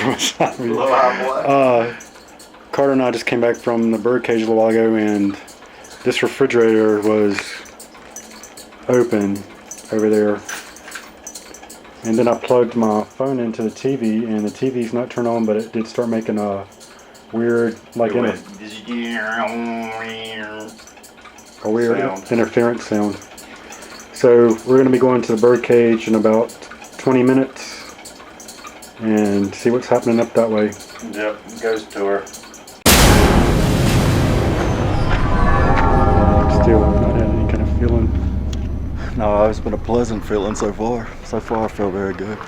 beside me. Carter and I just came back from the Birdcage a little while ago, and this refrigerator was open over there. And then I plugged my phone into the TV, and the TV's not turned on, but it did start making a weird, like a weird interference sound. So we're going to be going to the Birdcage in about 20 minutes and see what's happening up that way. Yep, ghost tour. Still not had any kind of feeling. No, it's been a pleasant feeling so far. So far I feel very good.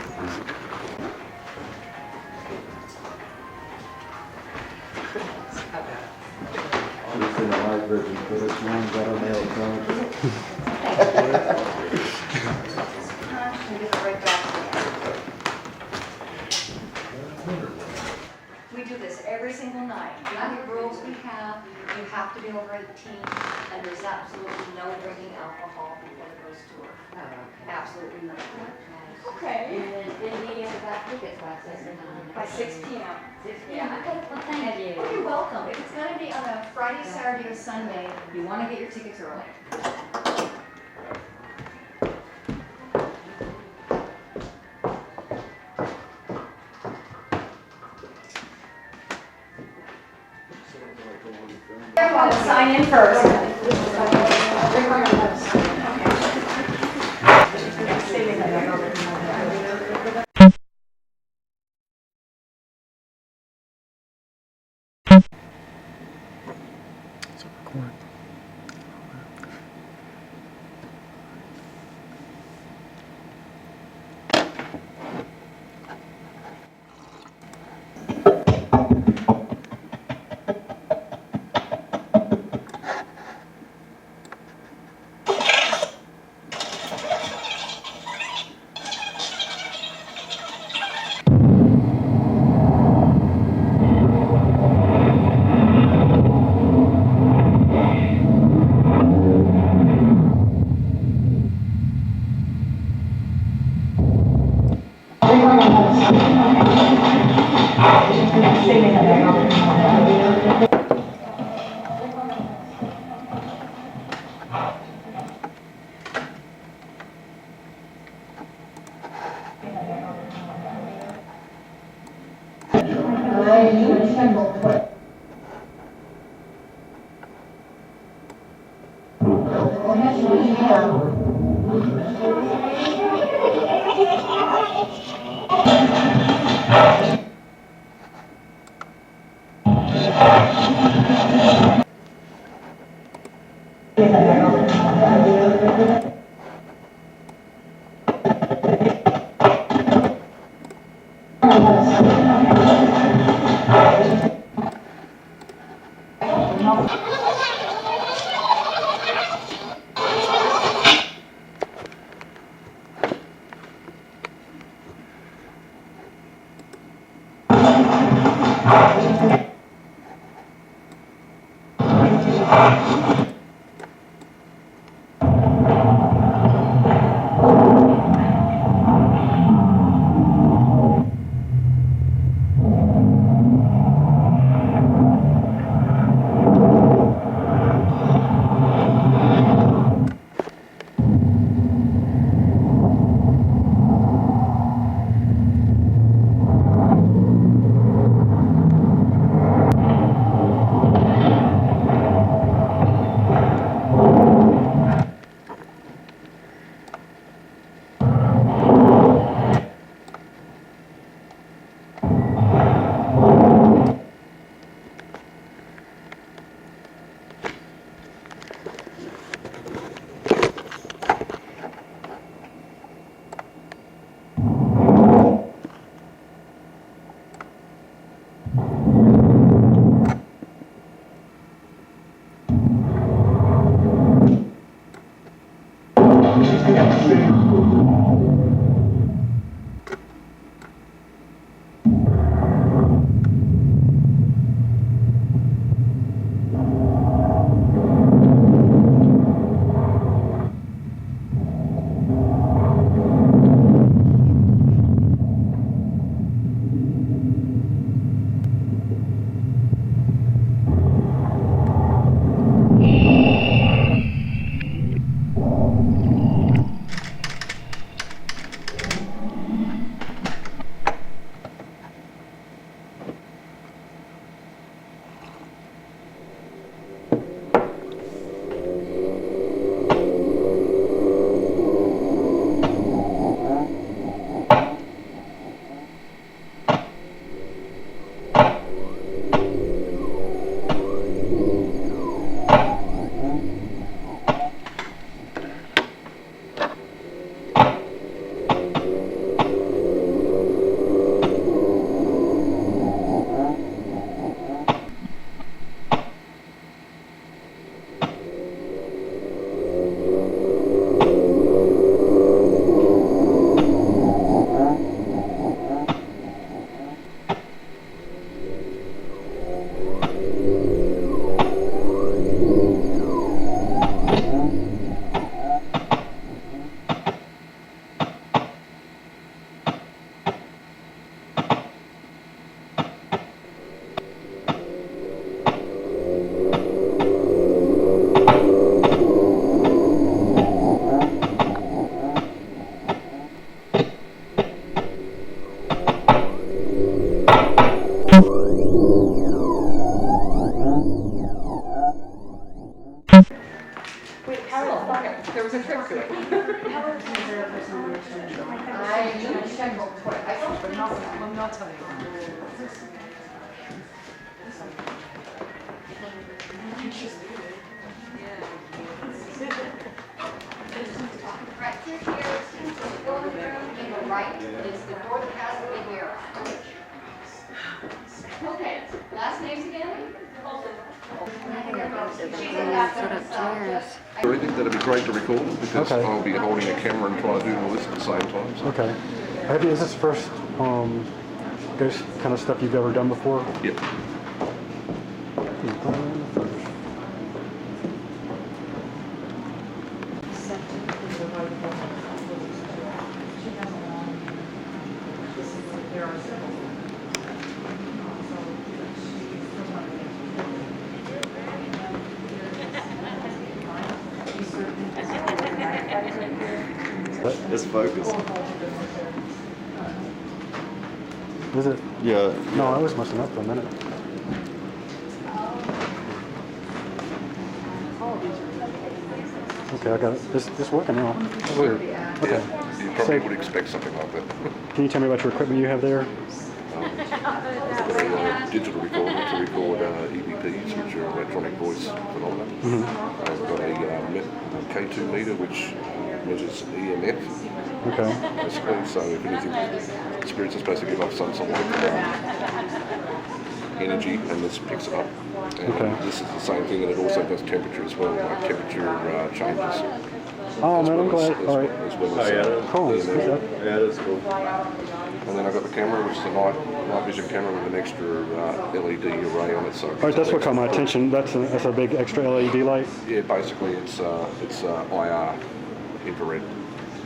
We do this every single night. The other rules we have, you have to be over 18, and there's absolutely no drinking alcohol before the ghost tour. Absolutely no. Okay. And then meeting at the back tickets by 6 p.m. Yeah. Okay, well, thank you. Oh, you're welcome. If it's going to be on a Friday, Saturday, or Sunday, you want to get your tickets early. Everyone will sign in first. Okay, last names again? I think that'd be great to record because Okay. I'll be holding a camera and trying to do all this at the same time. So. Okay. Is this first ghost kind of stuff you've ever done before? Yep. It's focus. Is it? Yeah. No, I was messing up for a minute. Okay, I got it. It's working now. That's weird. Okay. Yeah, you probably would expect something like that. Can you tell me about your equipment you have there? Digital recorder to record EVPs, which are electronic voice phenomena. I've got a K2 meter, which measures EMF, Okay. basically. So if anything, spirits are supposed to give off some sort of energy, and this picks it up. And Okay. this is the same thing, and it also does temperature as well, like temperature changes. Oh as man, I'm well as- glad. All right. As well as, Cool. EMF. Yeah, that's cool. And then I've got the camera, which is a night vision camera with an extra LED array on it. So All right, that's what caught my attention. That's a big extra LED light. yeah, basically it's IR infrared.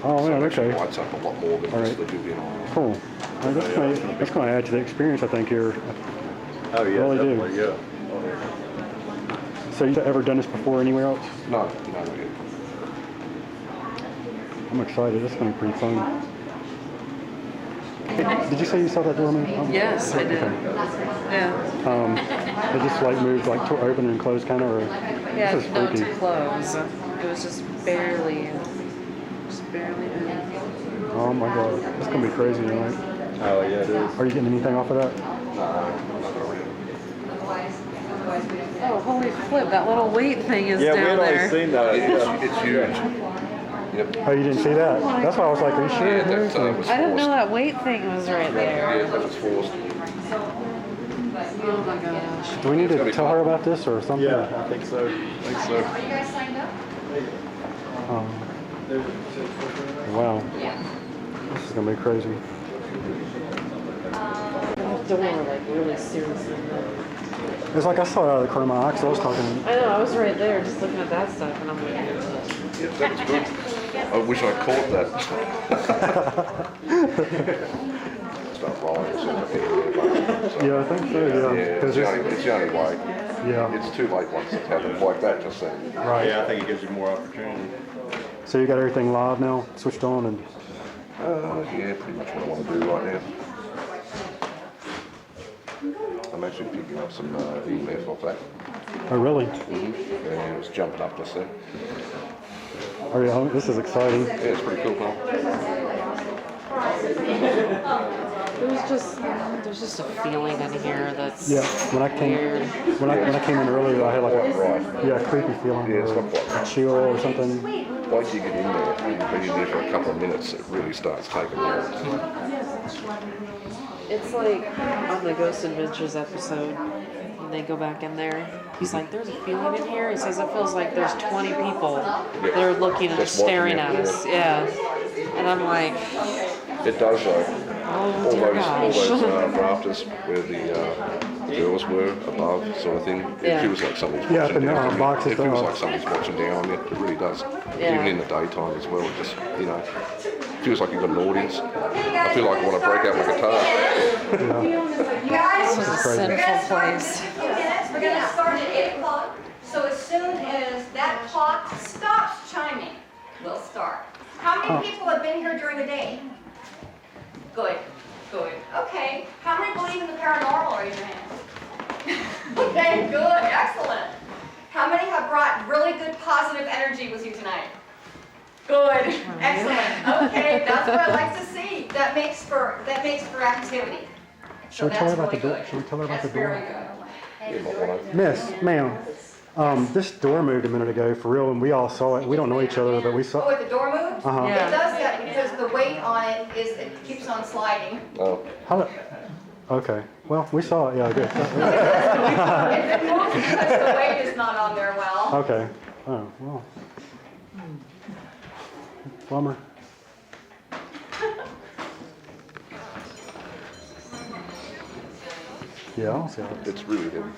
Oh So man, it actually okay. lights up a lot more than All just right. the built-in IR. Cool. All right, that's going to add to the experience, I think here. Oh yeah, Really do. definitely, yeah. So you've ever done this before anywhere else? No, not yet. I'm excited. This is going to be pretty fun. Hey, did you say you saw that door move? Yes, I did. Okay. Yeah. It just like moved like to open and close kind of, or Yeah, this is no, freaky. to close. It was just barely moving. Oh my god, it's going to be crazy tonight. Oh yeah, it is. Are you getting anything off of that? Oh, holy flip, that little weight thing is Yeah, we had down already there. seen that. It's huge. Yep. Oh, you didn't see that? That's why I was like, are you sure? Yeah, that was I didn't know forced. that weight thing was right there. Yeah, that was forced. Oh my gosh. Do we need to tell her about this or something? Yeah, I think so. Are you guys signed up? Wow, Yeah. this is going to be crazy. The door, like, really seriously. It's like I saw it out of the corner of my eye 'cause I was talking. I know, I was right there just looking at that stuff, and I'm like, Yep, that was good. I wish I caught that. Start rolling as soon as I get in there. So, Yeah, I think so, yeah, yeah. 'Cause it's the only way. yeah. It's too late once it happens like that, just then. Right. Yeah, I think it gives you more opportunity. So you got everything live now, switched on, and Yeah, pretty much what I want to do right now. I'm actually picking up some EMF off that. oh really? And it was jumping up just then. Oh yeah, this is exciting. Yeah, it's pretty cool, huh? there's just a feeling in here that's Yeah, when I came weird. when I came in earlier, I had like Right. a creepy feeling, Yeah, it's or not quite a right. chill or something. Once you get in there and you've been in there for a couple of minutes, it really starts taking hold. It's like on the Ghost Adventures episode, when they go back in there, he's like, there's a feeling in here. He says it feels like there's 20 people that are looking and Just staring watching at it, us. Yeah. And I'm like, It does though. oh All dear those gosh. rafters where the girls were above, sort of thing. It Yeah. feels like somebody's Yeah, watching the down on you. boxes It feels are- like somebody's watching down on you. It really does. Yeah. Even in the daytime as well. It just, feels like you've got an audience. I feel like I want to break out my guitar. You guys, This is a sinful place. minutes, we're gonna start at 8 o'clock. So as soon as that clock stops chiming, we'll start. How many people have been here during the day? Good, good. Okay, how many believe in the paranormal? Raise your hand. Okay, good, excellent. How many have brought really good positive energy with you tonight? Good, excellent. Okay, that's what I like to see. That makes for activity. Should we tell her about the door? Should we tell her about the That's very door? good. You might want to. Miss, ma'am, this door moved a minute ago for real, and we all saw it. We don't know each other, but we Oh, saw. wait, the door moved? Uh-huh. It Yeah. does that because the weight on it keeps on sliding. Oh, How? Okay. Well, we saw it. Yeah, good. If it moves because the weight is not on there well. Okay. Oh, well. Bummer. Yeah, I don't see how it's. It's really heavy.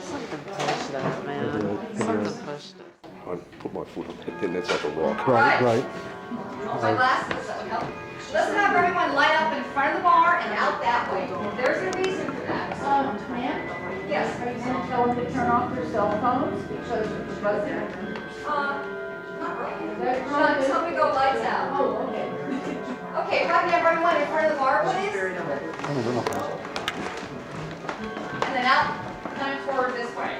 Something pushed that, man. Something pushed it. I put my foot on it, then that's like a rock. Right, right. Oh, my glasses, that would help. Let's have everyone line up in front of the bar and out that way. There's a reason for that. Ma'am, Yes. are you going to tell them to turn off their cell phones because it's buzzing? Not really. That's Not until we go lights out. Oh, okay. Okay, if I can have everyone in front of the bar, please. And then out, kind of forward this way.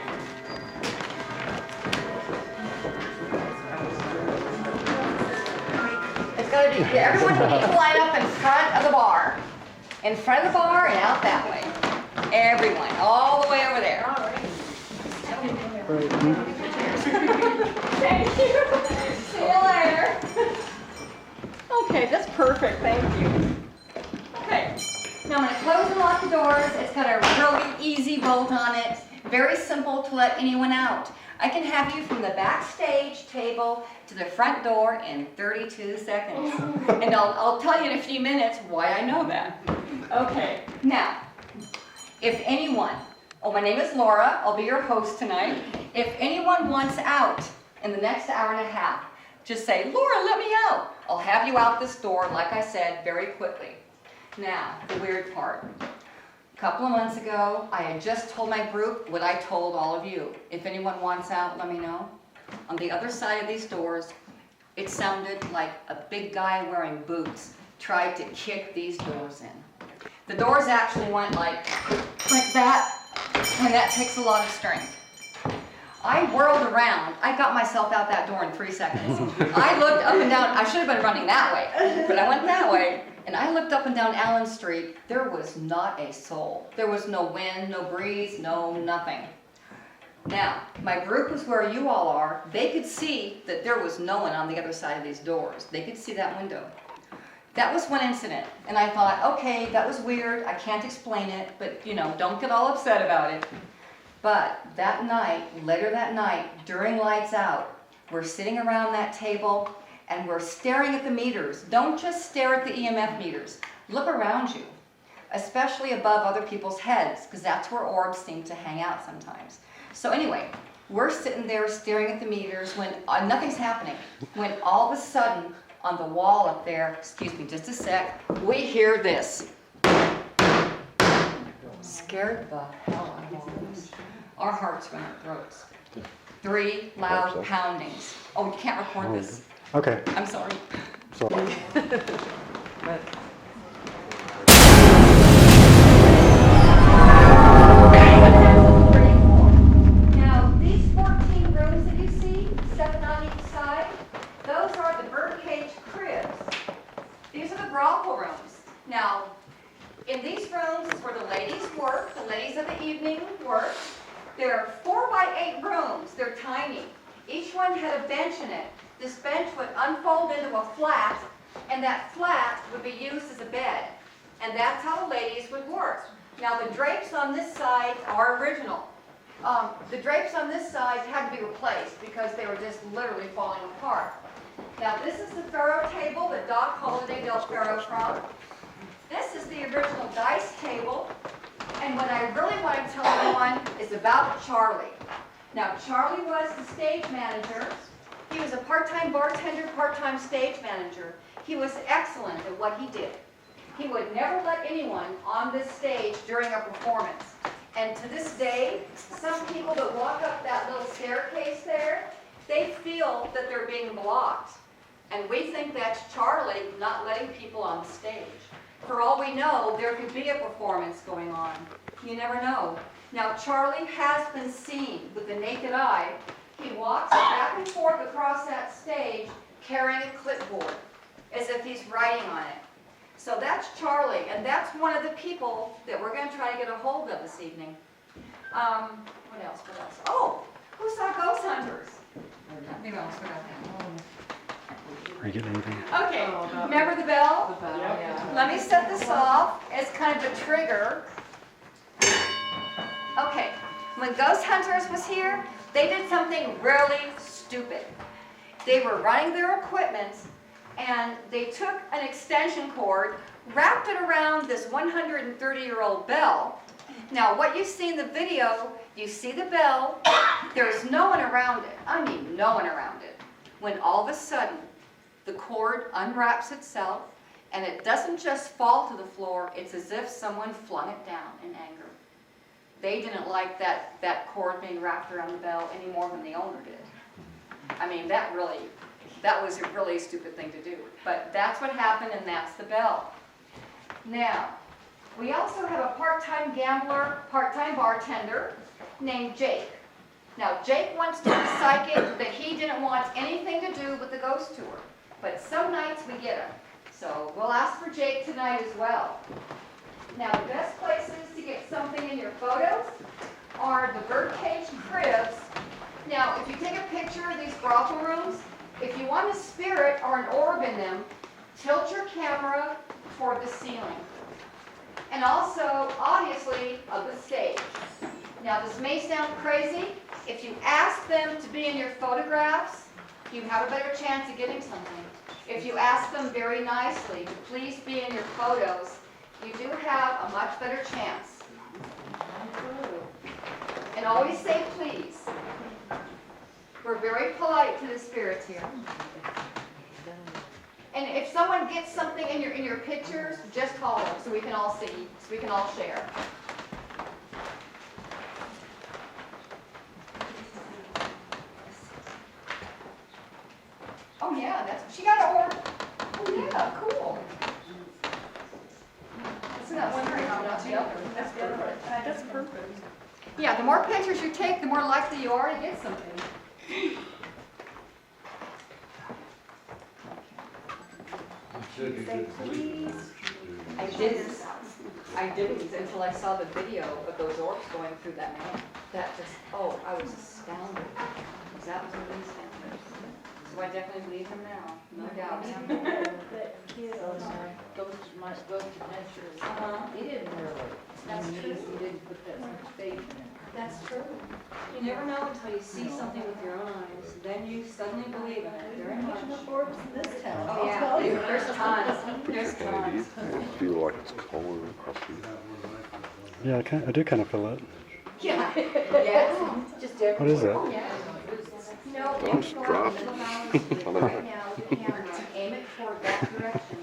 It's gotta be, everyone needs to line up in front of the bar. In front of the bar and out that way. Everyone, all the way over there. Thank you. See you later. Okay, that's perfect, thank you. Okay, now I'm gonna close and lock the doors. It's got a really easy bolt on it. Very simple to let anyone out. I can have you from the backstage table to the front door in 32 seconds. And I'll tell you in a few minutes why I know that. Okay, now, if anyone, my name is Laura, I'll be your host tonight. If anyone wants out in the next hour and a half, just say, Laura, let me out. I'll have you out this door, like I said, very quickly. Now, the weird part. A couple of months ago, I had just told my group what I told all of you. If anyone wants out, let me know. On the other side of these doors, it sounded like a big guy wearing boots tried to kick these doors in. The doors actually went like that, and that takes a lot of strength. I whirled around. I got myself out that door in 3 seconds. I looked up and down. I should have been running that way, but I went that way. And I looked up and down Allen Street. There was not a soul. There was no wind, no breeze, no nothing. Now, my group was where you all are. They could see that there was no one on the other side of these doors. They could see that window. That was one incident. And I thought, okay, that was weird. I can't explain it, but don't get all upset about it. But that night, later that night, during lights out, we're sitting around that table and we're staring at the meters. Don't just stare at the EMF meters. Look around you, especially above other people's heads, because that's where orbs seem to hang out sometimes. So anyway, we're sitting there staring at the meters when nothing's happening. When all of a sudden, on the wall up there, excuse me just a sec, we hear this. Scared the hell out of all of us. Our hearts went in our throats. 3 loud poundings. Oh, you can't record this. Okay. I'm sorry. Sorry. Now, these 14 rooms that you see, 7 on each side, those are the Birdcage cribs. These are the brothel rooms. Now, in these rooms is where the ladies work, the ladies of the evening work. There are 4 by 8 rooms. They're tiny. Each one had a bench in it. This bench would unfold into a flat, and that flat would be used as a bed. And that's how the ladies would work. Now, the drapes on this side are original. The drapes on this side had to be replaced because they were just literally falling apart. Now, this is the faro table that Doc Holliday built faro from. This is the original dice table. And what I really want to tell everyone is about Charlie. Now, Charlie was the stage manager. He was a part-time bartender, part-time stage manager. He was excellent at what he did. He would never let anyone on this stage during a performance. And to this day, some people that walk up that little staircase there, they feel that they're being blocked. And we think that's Charlie not letting people on the stage. For all we know, there could be a performance going on. You never know. Now, Charlie has been seen with the naked eye. He walks back and forth across that stage carrying a clipboard as if he's writing on it. So that's Charlie, and that's one of the people that we're going to try to get a hold of this evening. What else? Oh, who saw Ghost Hunters? Maybe I almost forgot that. Are you getting anything? Okay, remember the bell? Yeah. Let me set this off as kind of a trigger. Okay, when Ghost Hunters was here, they did something really stupid. They were running their equipment and they took an extension cord, wrapped it around this 130-year-old bell. Now, what you see in the video, you see the bell, there's no one around it. I mean, no one around it. When all of a sudden, the cord unwraps itself, and it doesn't just fall to the floor, it's as if someone flung it down in anger. They didn't like that cord being wrapped around the bell any more than the owner did. I mean, that was a really stupid thing to do. But that's what happened, and that's the bell. Now, we also have a part-time gambler, part-time bartender named Jake. Now, Jake once told the psychic that he didn't want anything to do with the ghost tour. But some nights we get him. So we'll ask for Jake tonight as well. Now, the best places to get something in your photos are the Birdcage cribs. Now, if you take a picture of these brothel rooms, if you want a spirit or an orb in them, tilt your camera toward the ceiling. And also, obviously, of the stage. Now, this may sound crazy. If you ask them to be in your photographs, you have a better chance of getting something. If you ask them very nicely to please be in your photos, you do have a much better chance. And always say please. We're very polite to the spirits here. And if someone gets something in your pictures, just call them so we can all see, so we can all share. Oh yeah, she got an orb. Oh yeah, cool. Isn't that one right not the other? That's perfect. That's perfect. Yeah, the more pictures you take, the more likely you are to get something. Say please. I didn't until I saw the video of those orbs going through that man. I was astounded. That was amazing. So I definitely believe him now, no doubt. Ghost adventures. Uh-huh. He didn't really. That's true. He didn't put that much faith in it. That's true. You never know until you see something with your own eyes. Then you suddenly believe in it very much. Orbs in this town. Oh yeah, there's tons. There's Do tons. you feel like it's colder across here? Yeah, I do kind of feel it. Yeah. Yes. Just everywhere. What is that? Yeah. No, I'm just dropped. right now with the camera, aim it toward that direction.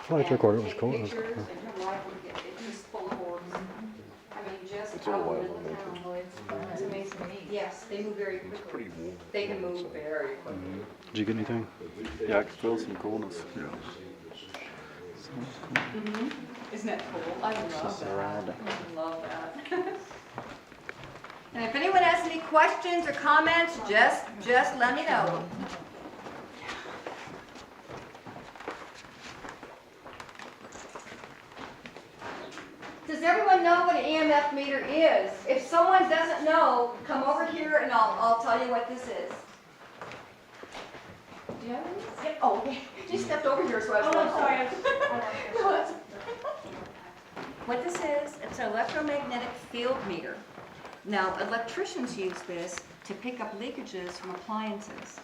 Flight recorder was take cool. pictures, and your life will get it's just full of orbs. I mean, just It's all out in wild the middle of nature. town. It's amazing. Yes, they move very It's quickly. pretty warm. They can move very quickly. Did you get anything? Yeah, I can feel some coolness. Yeah. Isn't that cool? I love that. I love that. And if anyone has any questions or comments, just let me know. Does everyone know what an EMF meter is? If someone doesn't know, come over here and I'll tell you what this is. Do you have any? Yep. Oh, okay. You stepped over here, so I was sorry. No, that's- What this is, it's an electromagnetic field meter. Now, electricians use this to pick up leakages from appliances.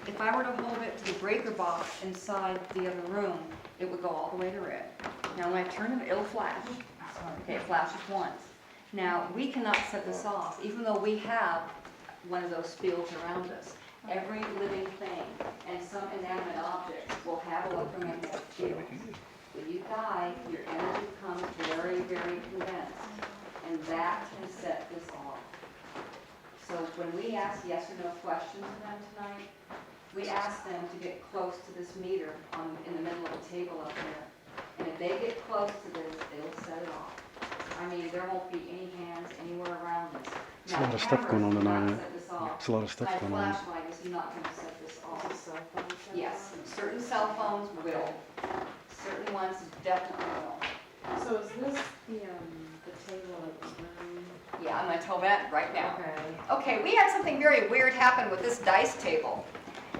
If I were to hold it to the breaker box inside the other room, it would go all the way to red. Now, when I turn it, it'll flash. Okay, it flashes once. Now, we cannot set this off, even though we have one of those fields around us. Every living thing and some inanimate objects will have electromagnetic fields. When you die, your energy becomes very, very condensed, and that can set this off. So when we ask yes or no questions to them tonight, we ask them to get close to this meter in the middle of the table up there. And if they get close to this, it'll set it off. I mean, there won't be any hands anywhere around us. There's a lot of stuff going on tonight. There's a lot of stuff going on. My flashlight is not going to set this off. Yes, certain cell phones will. Certain ones definitely will. So is this the table at the room? Yeah, I'm going to tell that right now. Okay. Okay, we had something very weird happen with this dice table.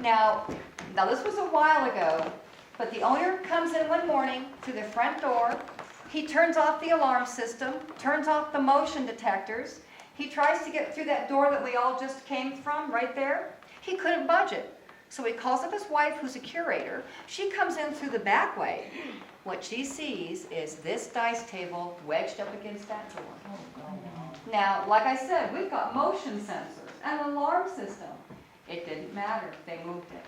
Now, Now, this was a while ago, but the owner comes in one morning through the front door. He turns off the alarm system, turns off the motion detectors. He tries to get through that door that we all just came from right there. He couldn't budge it. So he calls up his wife, who's a curator. She comes in through the back way. What she sees is this dice table wedged up against that door. Now, like I said, we've got motion sensors and an alarm system. It didn't matter. They moved it.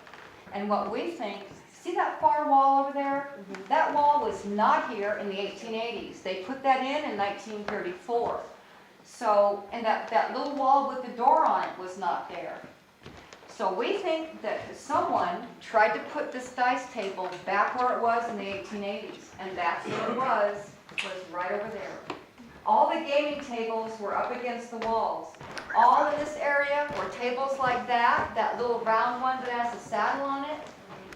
And what we think, see that far wall over there? That wall was not here in the 1880s. They put that in 1934. So, and that little wall with the door on it was not there. So we think that someone tried to put this dice table back where it was in the 1880s, and that's what it was right over there. All the gaming tables were up against the walls. All in this area were tables like that little round one that has a saddle on it,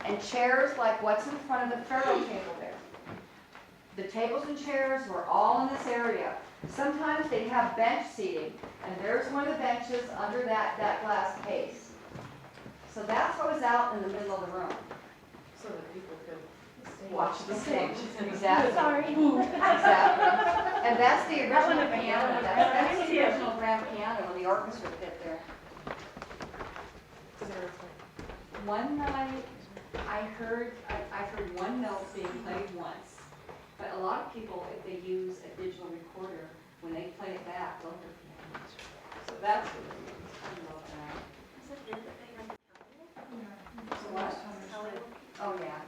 and chairs like what's in front of the faro table there. The tables and chairs were all in this area. Sometimes they'd have bench seating, and there's one of the benches under that glass case. So that's what was out in the middle of the room. So that people could Watch the stage. Exactly. Sorry. Exactly. And that's the original piano. That's the original grand piano in the orchestra pit there. One night, I heard one note being played once. But a lot of people, if they use a digital recorder, when they play it back, they'll hear piano. So that's what it is. I love that. So what? Oh, yeah.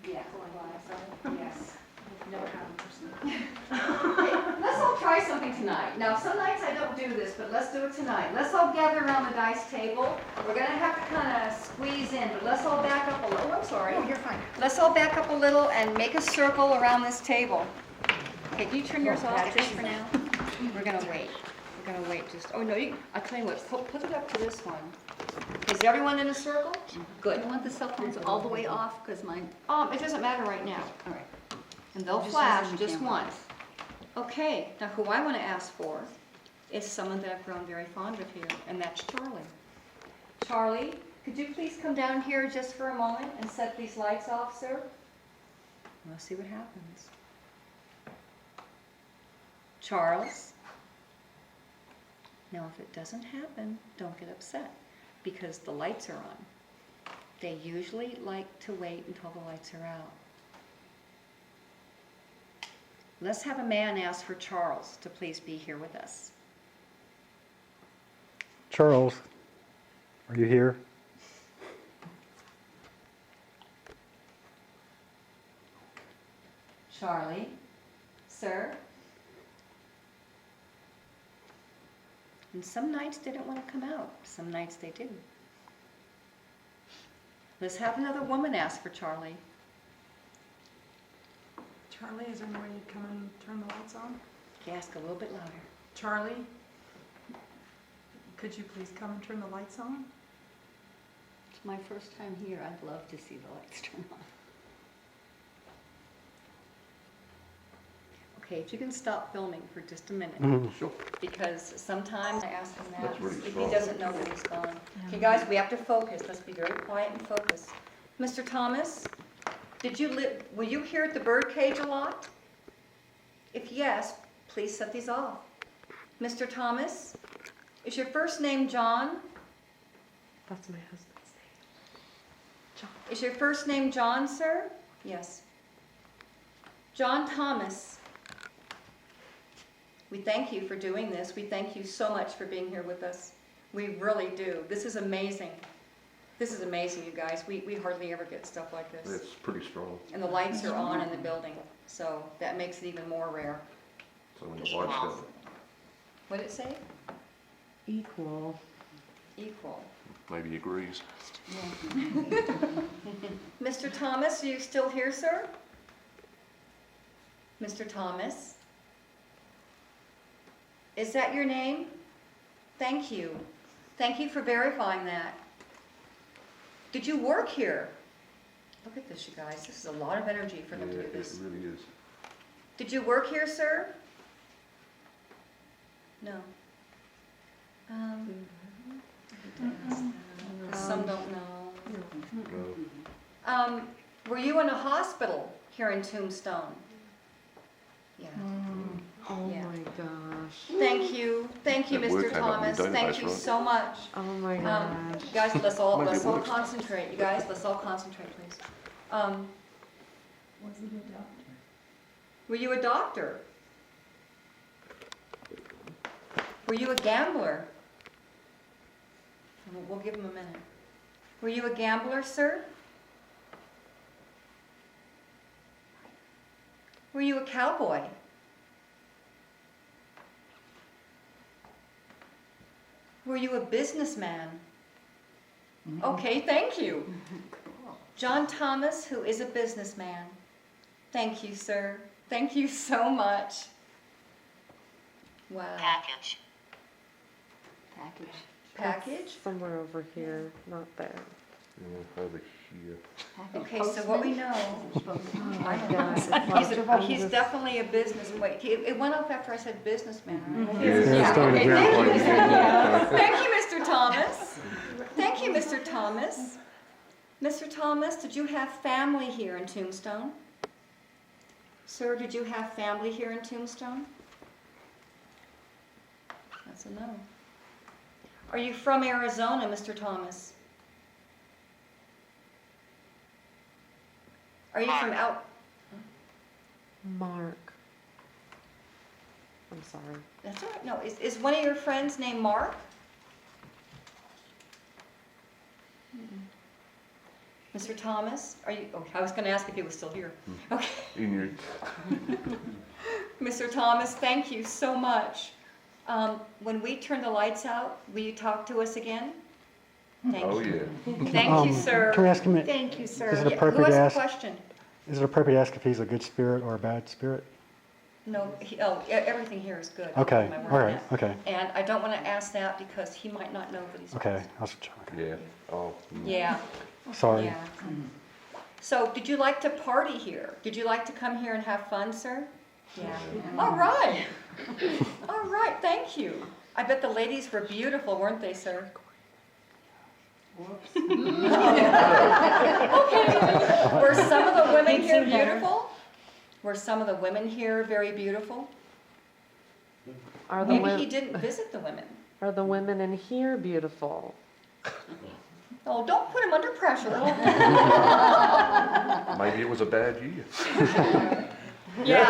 Yeah. Yes. never had in person. Okay, let's all try something tonight. Now, some nights I don't do this, but let's do it tonight. Let's all gather around the dice table. We're going to have to kind of squeeze in, but let's all back up a little. Oh, I'm sorry. Oh, you're fine. Let's all back up a little and make a circle around this table. Okay, can you turn yours off just for now? We're going to wait. We're going to wait just, oh no, I'll tell you what, put it up to this one. Is everyone in a circle? Good. You want the cell phones all the way off, because mine, It doesn't matter right now. all right. And they'll Just flash using the just camera. once. Okay, now who I want to ask for is someone that I've grown very fond of here, and that's Charlie. Charlie, could you please come down here just for a moment and set these lights off, sir? Let's see what happens. Charles? Now, if it doesn't happen, don't get upset, because the lights are on. They usually like to wait until the lights are out. Let's have a man ask for Charles to please be here with us. Charles, are you here? Charlie, sir? And some nights they don't want to come out. Some nights they do. Let's have another woman ask for Charlie. Charlie, is there any way you'd come and turn the lights on? Ask a little bit louder. Charlie, could you please come and turn the lights on? It's my first time here. I'd love to see the lights turn on. Okay, if you can stop filming for just a minute. Sure. Because sometimes I ask him that That's really if he strong. doesn't know that he's gone. Okay, guys, we have to focus. Let's be very quiet and focus. Mr. Thomas, were you here at the Birdcage a lot? If yes, please set these off. Mr. Thomas, is your first name John? That's my husband's name. John. Is your first name John, sir? Yes. John Thomas. We thank you for doing this. We thank you so much for being here with us. We really do. This is amazing. This is amazing, you guys. We hardly ever get stuff like this. It's pretty strong. And the lights are on in the building, so that makes it even more rare. So when the lights go, What did it say? Equal. Equal. maybe agrees. Mr. Thomas, are you still here, sir? Mr. Thomas? Is that your name? Thank you. Thank you for verifying that. Did you work here? Look at this, you guys. This is a lot of energy for them to do It this. really is. Did you work here, sir? No. Some don't know. Were you in a hospital here in Tombstone? Yeah. Oh Yeah. my gosh. Thank you, That word Mr. came up in Thomas. your Thank database, you right? so much. Oh my gosh. You guys, let's all Maybe it works. concentrate. You guys, let's all concentrate, please. Was he a doctor? Were you a doctor? Were you a gambler? We'll give him a minute. Were you a gambler, sir? Were you a cowboy? Were you a businessman? Okay, thank you. John Thomas, who is a businessman. Thank you, sir. Thank you so much. Wow. Package. Package? Somewhere over here, not there. Yeah, over here. Okay, so what we know, God. he's definitely a businessman. It went off after I said businessman, right? Yeah, started Okay, ground thank you, Mr. Thomas. Thank you, Mr. Thomas. Mr. Thomas, did you have family here in Tombstone? Sir, did you have family here in Tombstone? That's a no. Are you from Arizona, Mr. Thomas? Are you from out? Mark. I'm sorry. That's all right. No, is one of your friends named Mark? Mr. Thomas, are you? Oh, I was going to ask if he was still here. Okay. In your, Mr. Thomas, thank you so much. When we turn the lights out, will you talk to us again? Thank oh you. yeah. Thank you, sir. Can we ask him? Thank you, sir. Is it Yeah, appropriate who to has ask? a question? Is it appropriate to ask if he's a good spirit or a bad spirit? No, everything here is good. Okay, My word all on right, that. okay. And I don't want to ask that because he might not know that he's. Okay, I'll switch. Okay. Yeah. Oh. Yeah. Sorry. Yeah. So, did you like to party here? Did you like to come here and have fun, sir? Yeah. All right. All right, thank you. I bet the ladies were beautiful, weren't they, sir? Okay. Were some of the women here beautiful? Were some of the women here very beautiful? Are the Maybe he women didn't visit the women. are the women in here beautiful? Oh, don't put him under pressure. Maybe it was a bad year. Yeah.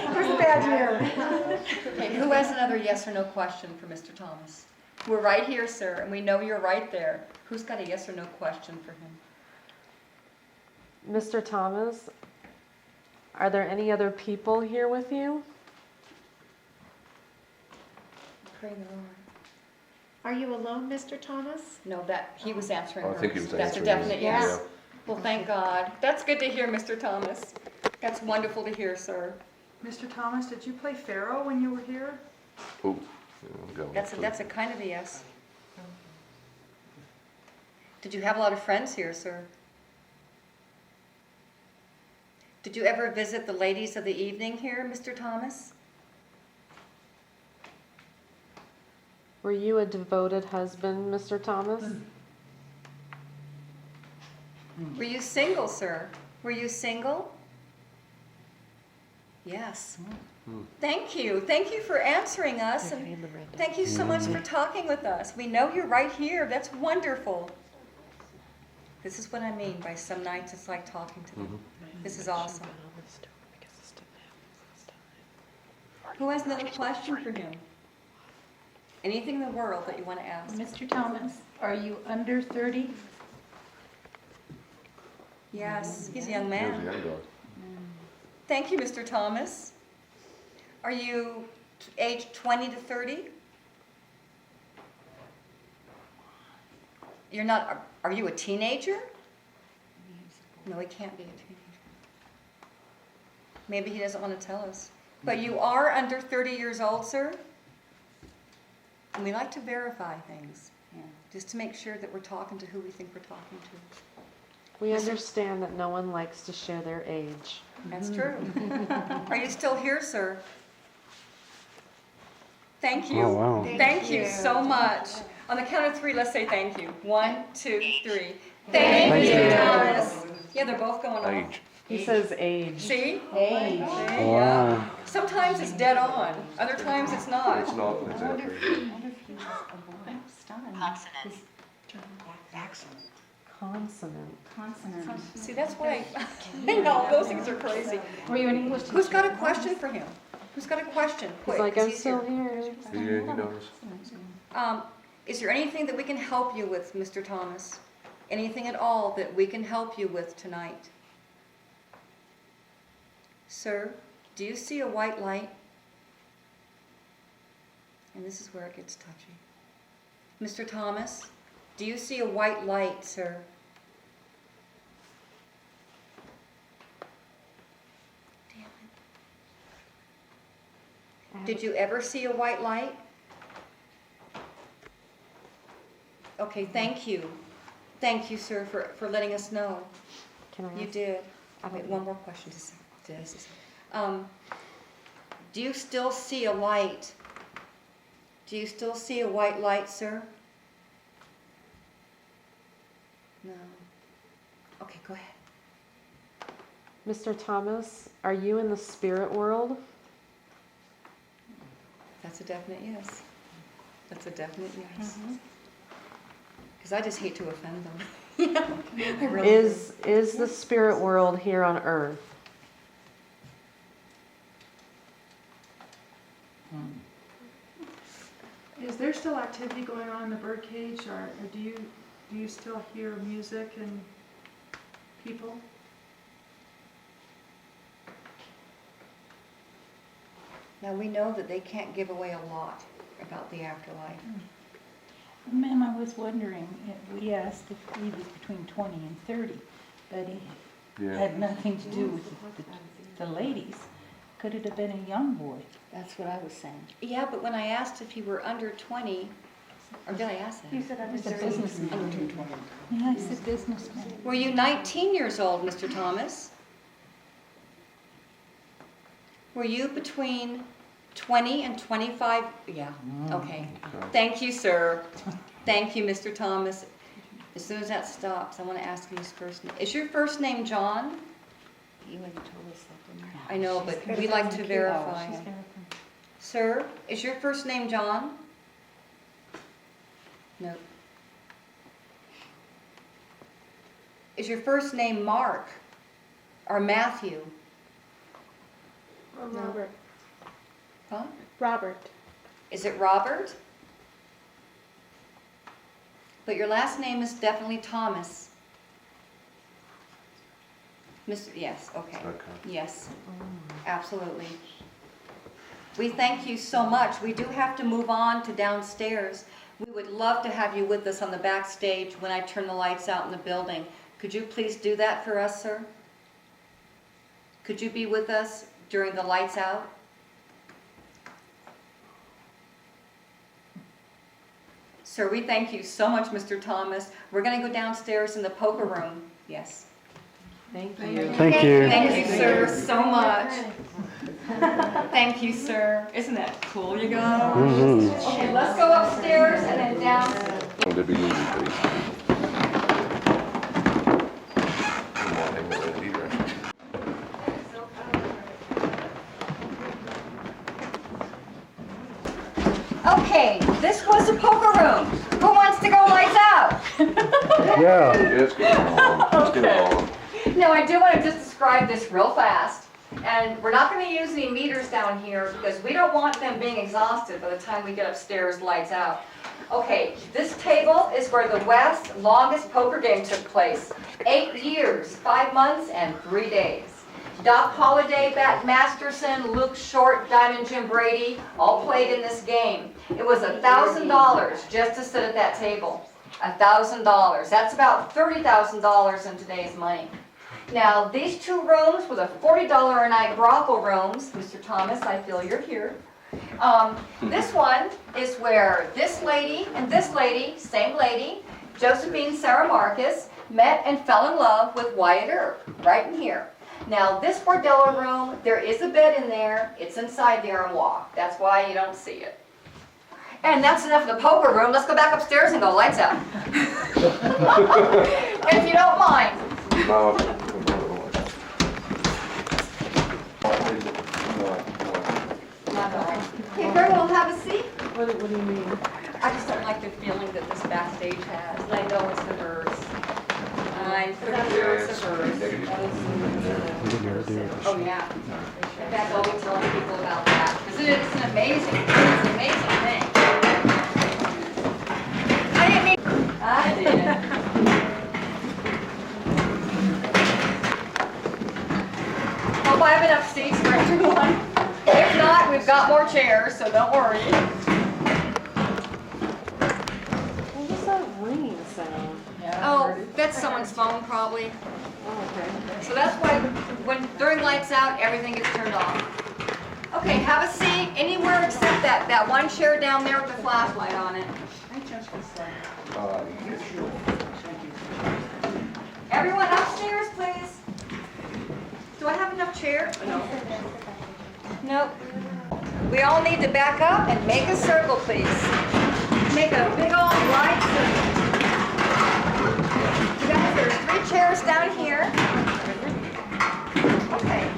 It was a bad year. Okay, who has another yes or no question for Mr. Thomas? We're right here, sir, and we know you're right there. Who's got a yes or no question for him? Mr. Thomas, are there any other people here with you? Pray the Lord. Are you alone, Mr. Thomas? No, that he was answering I hers. think he was That's a answering definite hers, yes. yeah. Well, thank God. That's good to hear, Mr. Thomas. That's wonderful to hear, sir. Mr. Thomas, did you play Pharaoh when you were here? Oh. Yeah, I'm going That's a kind of a yes. Did you have a lot of friends here, sir? Did you ever visit the ladies of the evening here, Mr. Thomas? Were you a devoted husband, Mr. Thomas? Were you single, sir? Were you single? Yes. Thank you. Thank you for answering us. And thank you so much for talking with us. We know you're right here. That's wonderful. This is what I mean by some nights it's like talking to them. This is awesome. Who has another question for him? Anything in the world that you want to ask? Mr. Thomas, are you under 30? Yes, he's a young He was a man. young guy. Thank you, Mr. Thomas. Are you age 20 to 30? You're not, are you a teenager? No, he can't be a teenager. Maybe he doesn't want to tell us. But you are under 30 years old, sir? And we like to verify things, just to make sure that we're talking to who we think we're talking to. We understand that no one likes to share their age. That's true. Are you still here, sir? Thank you. Oh, wow. Thank you so much. On the count of 3, let's say thank you. 1, 2, 3. Thank you, Thomas. Yeah, they're both going on. Age. He says age. See? Hey. Yeah. Sometimes it's dead on. Other times it's not. It's not exactly. Consonant. See, that's why I know those things are crazy. Were you an English teacher? Who's got a question for him? Who's got a question? He's Quick, like, 'cause I'm he's still here. here. Yeah, he knows. Is there anything that we can help you with, Mr. Thomas? Anything at all that we can help you with tonight? Sir, do you see a white light? And this is where it gets touchy. Mr. Thomas, do you see a white light, sir? Damn it. Did you ever see a white light? Okay, thank you. Thank you, sir, for letting us know. Can I You ask? did. I Wait, don't one more question to this. Do you still see a light? Do you still see a white light, sir? No. Okay, go ahead. Mr. Thomas, are you in the spirit world? That's a definite yes. That's a definite yes. Because I just hate to offend them. I really do. Is the spirit world here on Earth? Is there still activity going on in the birdcage, or do you still hear music and people? Now we know that they can't give away a lot about the afterlife. Ma'am, I was wondering, we asked if he was between 20 and 30, but he Yeah. had nothing to do with the ladies. Could it have been a young boy? That's what I was saying. Yeah, but when I asked if you were under 20, or did I ask that? You said I was a businessman. Yeah, I said businessman. Were you 19 years old, Mr. Thomas? Were you between 20 and 25? Yeah, okay. Thank you, sir. Thank you, Mr. Thomas. As soon as that stops, I want to ask him his first name. Is your first name John? You already told us that, didn't you? I know, but we like to verify. Sir, is your first name John? No. Is your first name Mark or Matthew? Robert. Huh? Robert. Is it Robert? But your last name is definitely Thomas. Yes, okay. Yes, absolutely. We thank you so much. We do have to move on to downstairs. We would love to have you with us on the backstage when I turn the lights out in the building. Could you please do that for us, sir? Could you be with us during the lights out? Sir, we thank you so much, Mr. Thomas. We're going to go downstairs in the poker room. Yes. Thank you. Thank you. Thank you, sir, so much. Thank you, sir. Isn't that cool, you guys? Okay, let's go upstairs and then downstairs. There'd be movie, please. Come on, hang with that heater, actually. Okay, this was the poker room. Who wants to go lights out? Yeah. Let's get it on. Let's get it on. Now, I do want to just describe this real fast. And we're not going to use any meters down here because we don't want them being exhausted by the time we get upstairs, lights out. Okay, this table is where the West's longest poker game took place. 8 years, 5 months, and 3 days. Doc Holliday, Bat Masterson, Luke Short, Diamond Jim Brady all played in this game. It was $1,000 just to sit at that table. $1,000. That's about $30,000 in today's money. Now, these two rooms were the $40 a night brothel rooms. Mr. Thomas, I feel you're here. This one is where this lady and this lady, same lady, Josephine Sarah Marcus, met and fell in love with Wyatt Earp, right in here. Now, this bordello room, there is a bed in there. It's inside the armoire. That's why you don't see it. And that's enough of the poker room. Let's go back upstairs and go lights out. If you don't mind. No. Okay, very well, have a seat. What do you mean? I just don't like the feeling that this backstage has. And I know it's the hers. I'm pretty sure it's the hers. Oh, yeah. In fact, I'll be telling people about that. Because it's an amazing thing. I didn't mean... I did. Hope I have enough seats for everyone. If not, we've got more chairs, so don't worry. What was that ringing sound? Oh, that's someone's phone probably. Oh, okay. So that's why during lights out, everything gets turned off. Okay, have a seat anywhere except that one chair down there with the flashlight on it. Everyone upstairs, please. Do I have enough chairs? No. Nope. We all need to back up and make a circle, please. Make a big old wide circle. You guys, there's 3 chairs down here. Okay.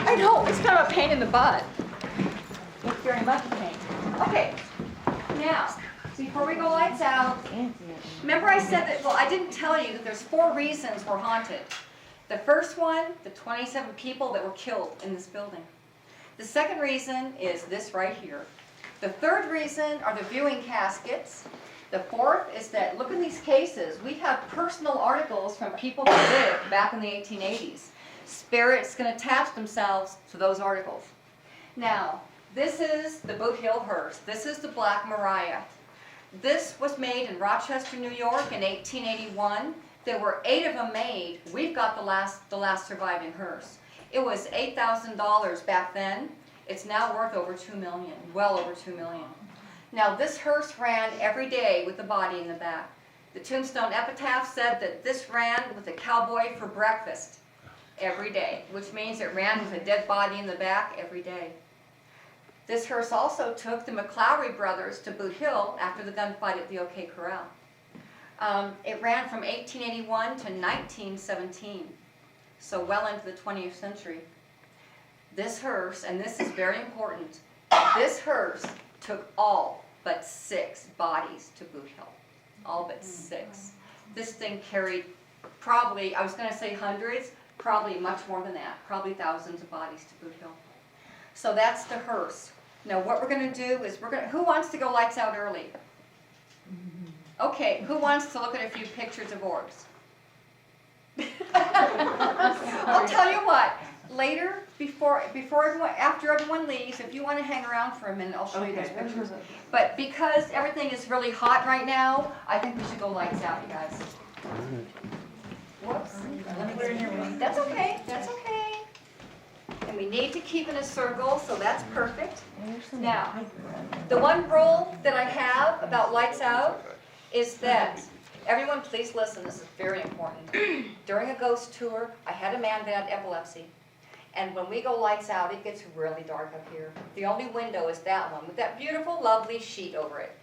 I know, it's kind of a pain in the butt. It's very much a pain. Okay. Now, before we go lights out, remember I said that, well, I didn't tell you that there's 4 reasons we're haunted. The first one, the 27 people that were killed in this building. The second reason is this right here. The third reason are the viewing caskets. The fourth is that, look in these cases, we have personal articles from people who lived back in the 1880s. Spirits can attach themselves to those articles. Now, this is the Boot Hill hearse. This is the Black Maria. This was made in Rochester, New York in 1881. There were 8 of them made. We've got the last surviving hearse. It was $8,000 back then. It's now worth over $2 million, well over $2 million. Now this hearse ran every day with the body in the back. The Tombstone epitaph said that this ran with a cowboy for breakfast every day, which means it ran with a dead body in the back every day. This hearse also took the McClowry brothers to Boot Hill after the gunfight at the OK Corral. It ran from 1881 to 1917, so well into the 20th century. This hearse, and this is very important, this hearse took all but 6 bodies to Boot Hill. All but 6. This thing carried probably, I was going to say hundreds, probably much more than that, probably thousands of bodies to Boot Hill. So that's the hearse. Now what we're going to do is, who wants to go lights out early? Okay, who wants to look at a few pictures of orbs? I'll tell you what, later, after everyone leaves, if you want to hang around for a minute, I'll show you those pictures. But because everything is really hot right now, I think we should go lights out, you guys. Whoops. That's okay, that's okay. And we need to keep in a circle, so that's perfect. Now, the one rule that I have about lights out is that, everyone please listen, this is very important. During a ghost tour, I had a man that had epilepsy. And when we go lights out, it gets really dark up here. The only window is that one with that beautiful, lovely sheet over it.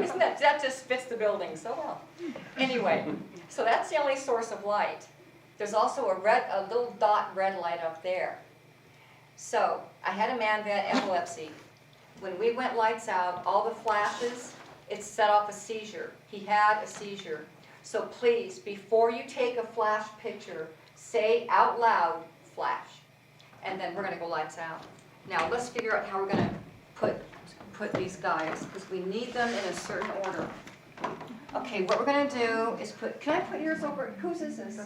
Isn't that just fits the building so well. Anyway, so that's the only source of light. There's also a little dot red light up there. So I had a man that had epilepsy. When we went lights out, all the flashes, it set off a seizure. He had a seizure. So please, before you take a flash picture, say out loud, flash. And then we're going to go lights out. Now let's figure out how we're going to put these guys, because we need them in a certain order. Okay, what we're going to do is can I put yours over, whose is this?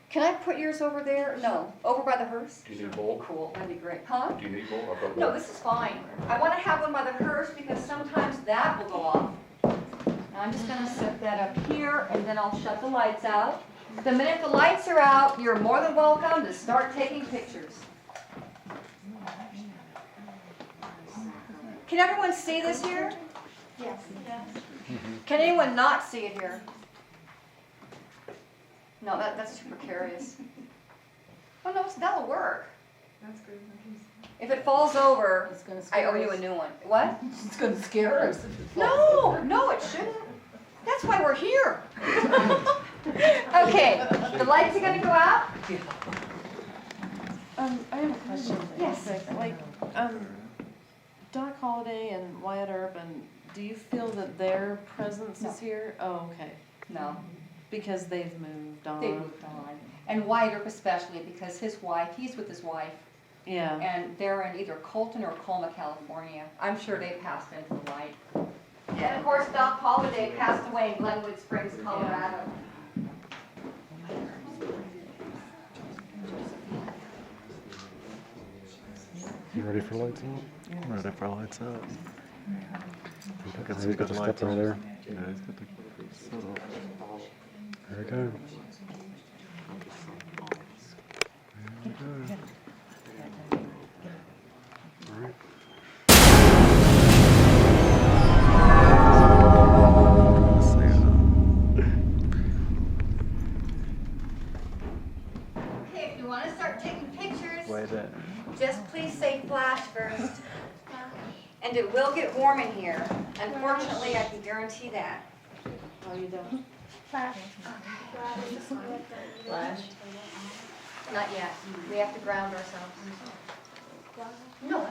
Can I put yours over there? No, over by the hearse? Do you need a bowl? Cool, that'd be great. Huh? Do you need a bowl? I've got a No, bowl. this is fine. I want to have one by the hearse because sometimes that will go off. I'm just going to set that up here, and then I'll shut the lights out. The minute the lights are out, you're more than welcome to start taking pictures. Can everyone see this here? Yes. Can anyone not see it here? No, that's too precarious. Oh no, that'll work. That's good. If it falls over, It's gonna I scare owe you a us. new one. What? It's gonna scare us. if it falls over. No, it shouldn't. That's why we're here. Okay, the lights are gonna go out? I have a question. Yes. Like, Doc Holliday and Wyatt Earp, do you feel that their presence No. is here? Oh, okay. No, Because they've moved on. they moved on. And Wyatt Earp especially, because his wife, he's with his wife, Yeah. and they're in either Colton or Colma, California. I'm sure they passed into the light. And of course, Doc Holliday passed away in Glenwood Springs, Colorado. You ready for lights out? I'm ready for lights out. He's got the step right there. Yeah, he's got the set up. There we go. All right. Okay, if you want to start taking pictures, Wait a just please say flash first. And it will get warm in here. Unfortunately, I can guarantee that. Oh, you don't? Flash. Not yet. We have to ground ourselves. No.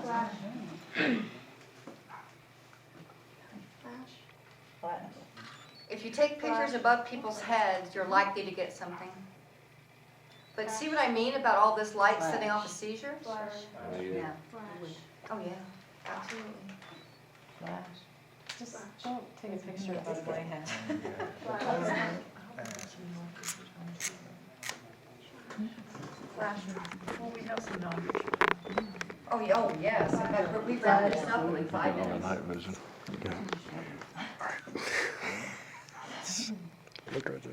If you take pictures above people's heads, you're likely to get something. But see what I mean about all this light setting off a seizure? Yeah. Oh, yeah. Absolutely. Just don't take a picture above my head. Well, we have some numbers. Oh, yeah, oh, yes. In fact, we wrapped this up in 5 on the minutes. night vision. Look right there.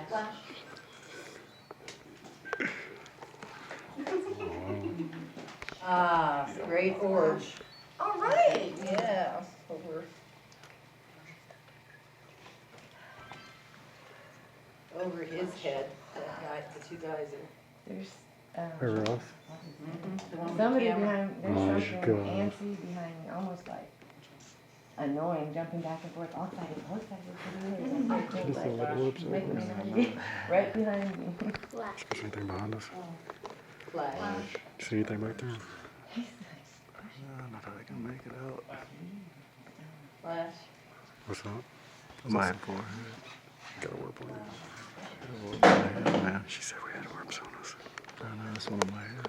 Flash. Ah, great orange. All right. Yeah, over. Over his head, that guy, the two guys are. There's Whoever else? The one with somebody the camera. behind, Oh, there's something God. antsy behind, almost like annoying, jumping back and forth, all excited, what do you Just a little like, lips making me over. nervous. Right behind me. See anything behind us? Flash. See anything back there? Not that I can make it out. Flash. What's that? My forehead. Got a warp on it. Man, She said we had orbs on us. I know this one on my head.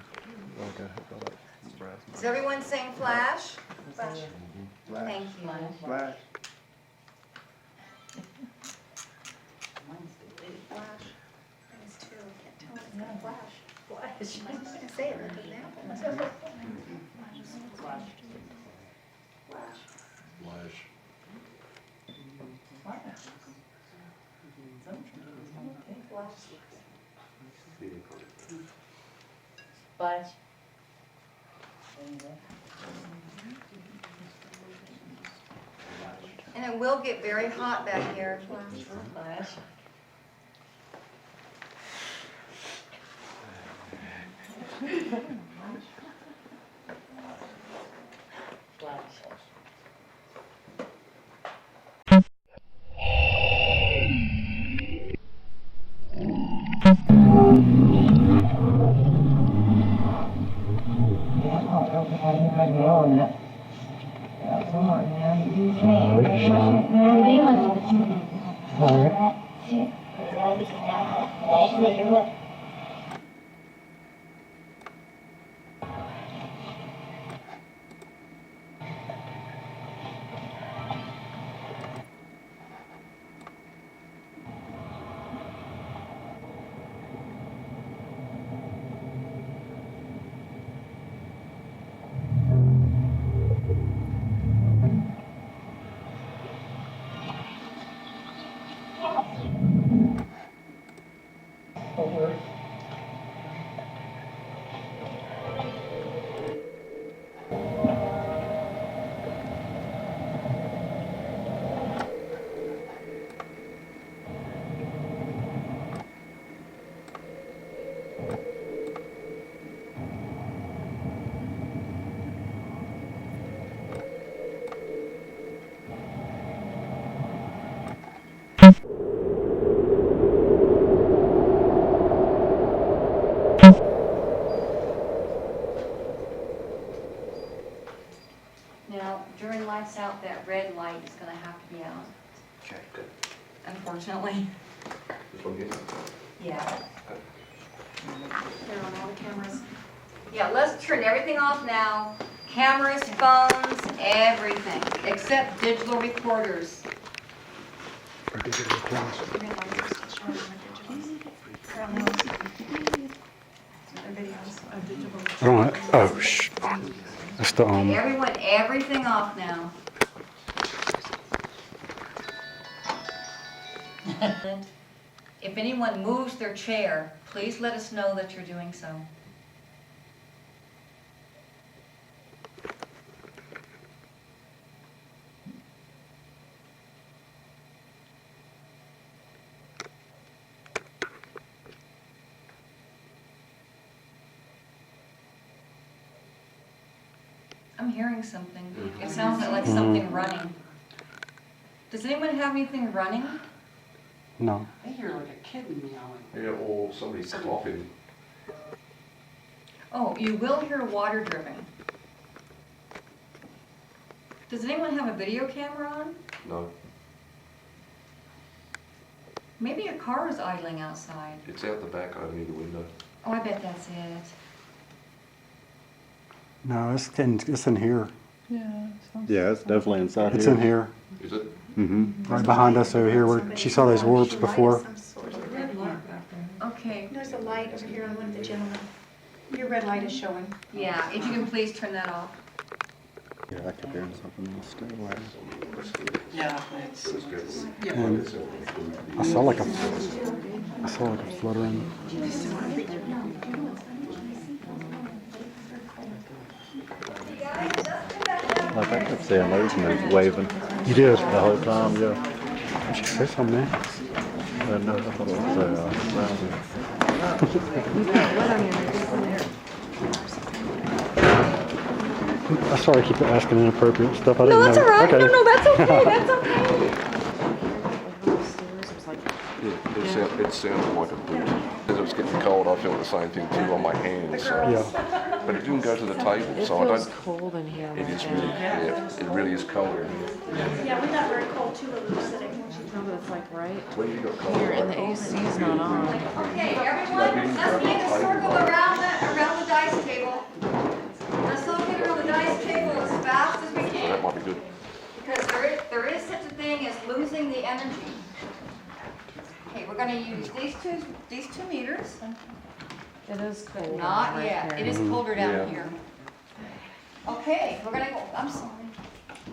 Like I hit by that brass. Is everyone saying flash? Flash. Thank you. Flash. Mine's too. Can't tell it's not flash. Flash. I say it like that. Flash. Flash. And it will get very hot back here. Flash. Flash. Over. lights out, that red light is gonna have to be out, Okay. unfortunately. This one here? Yeah. They're on all the cameras. Yeah, let's turn everything off now. Cameras, phones, everything, except digital recorders. I don't know. Oh, shh. That's the, Everyone, everything off now. If anyone moves their chair, please let us know that you're doing so. I'm hearing something. It sounds like something running. Does anyone have anything running? no. I hear like a kitten meowing. Yeah, or somebody coughing. Oh, you will hear water dripping. Does anyone have a video camera on? No, Maybe a car is idling outside. it's out the back over near the window. Oh, I bet that's it. No, it's in here. Yeah. Yeah, it's definitely inside It's here. in here. Is it? Mm-hmm. Right behind us over here where she saw those orbs before. Okay. There's a light over here on one of the gentlemen. Your red light is showing. Yeah, if you can please turn that off. Yeah, I could hear something else still. Yeah, it's, yeah. And I saw like a fluttering. I think I've seen those moves waving You did. the whole time, yeah. Did you say something, man? And I thought it was round. I'm sorry I keep asking inappropriate stuff. I didn't No, that's know. all right. Okay. No, that's okay. That's okay. Yeah, it sounded like a boot. As it was getting cold, I felt the same thing too on my hands. So. Yeah. But it didn't go to the table, It so I feels don't. cold in here It right is really, now. yeah, it really is cold in here. Yeah, we got very cold too when we were sitting. No, but it's like right Where you got cold? here, and the AC's not on. Okay, everyone, let's make a circle around the dice table. Let's all get around the dice table as fast as we So that can. might be good. Because there is such a thing as losing the energy. Okay, we're gonna use these two meters. It is cold. Not right yet. here. It is colder down Yeah. here. Okay, we're gonna go, I'm sorry.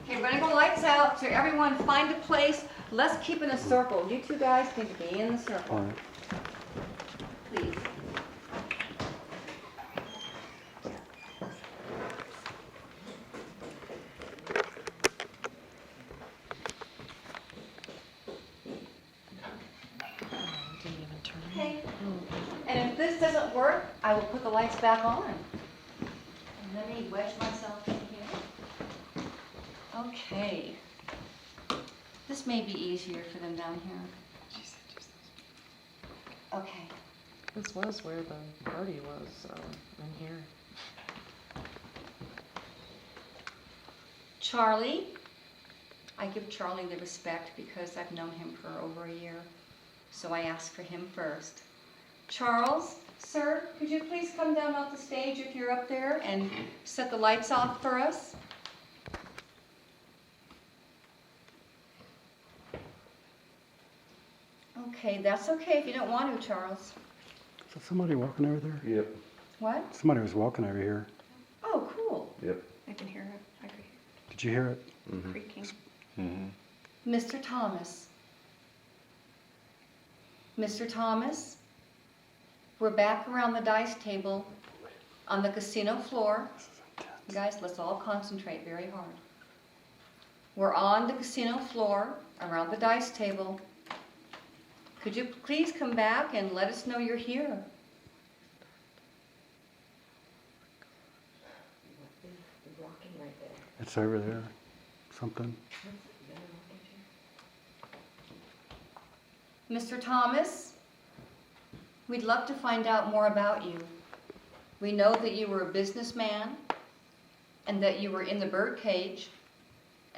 Okay, we're gonna go lights out, so everyone find a place. Let's keep in a circle. You two guys need to be in the circle, All right. please. Didn't even turn it. Okay. And if this doesn't work, I will put the lights back on. And let me wedge myself in here. Okay. This may be easier for them down here. Okay. This was where the party was, in here. Charlie. I give Charlie the respect because I've known him for over a year. So I ask for him first. Charles, sir, could you please come down off the stage if you're up there and set the lights off for us? Okay, that's okay if you don't want to, Charles. Is that somebody walking over there? Yep. What? Somebody was walking over here. Oh, cool. Yep. I can hear it. I could hear Did you hear it? it creaking. Mr. Thomas. Mr. Thomas, we're back around the dice table on the casino floor. You guys, let's all concentrate very hard. We're on the casino floor around the dice table. Could you please come back and let us know you're here? It's over there. Something. Mr. Thomas, we'd love to find out more about you. We know that you were a businessman and that you were in the birdcage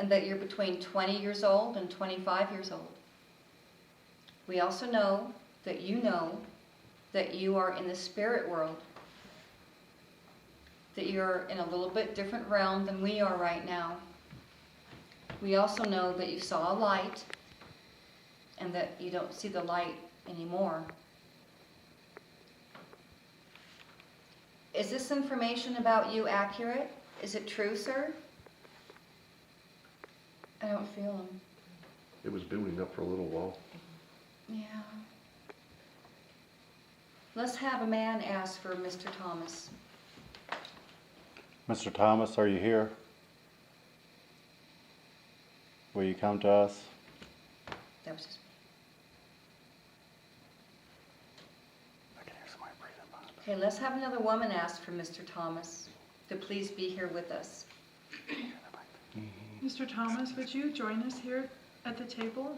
and that you're between 20 years old and 25 years old. We also know that you are in the spirit world, that you're in a little bit different realm than we are right now. We also know that you saw a light and that you don't see the light anymore. Is this information about you accurate? Is it true, sir? I don't feel him. It was building up for a little while. Yeah. Let's have a man ask for Mr. Thomas. Mr. Thomas, are you here? Will you come to us? That was just me. I can hear somebody breathing behind us. Okay, let's have another woman ask for Mr. Thomas to please be here with us. Mr. Thomas, would you join us here at the table?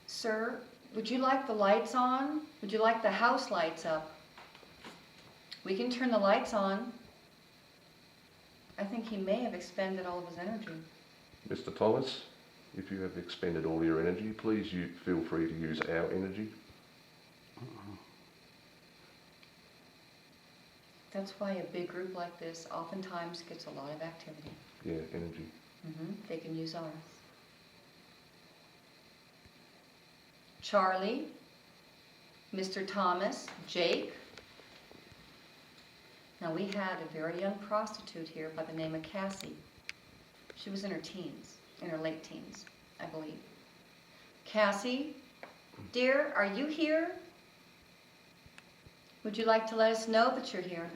Sir, would you like the lights on? Would you like the house lights up? We can turn the lights on. I think he may have expended all of his energy. Mr. Thomas, if you have expended all your energy, please feel free to use our energy. That's why a big group like this oftentimes gets a lot of activity. Yeah, energy. They can use ours. Charlie, Mr. Thomas, Jake. Now we had a very young prostitute here by the name of Cassie. She was in her teens, in her late teens, I believe. Cassie, dear, are you here? Would you like to let us know that you're here?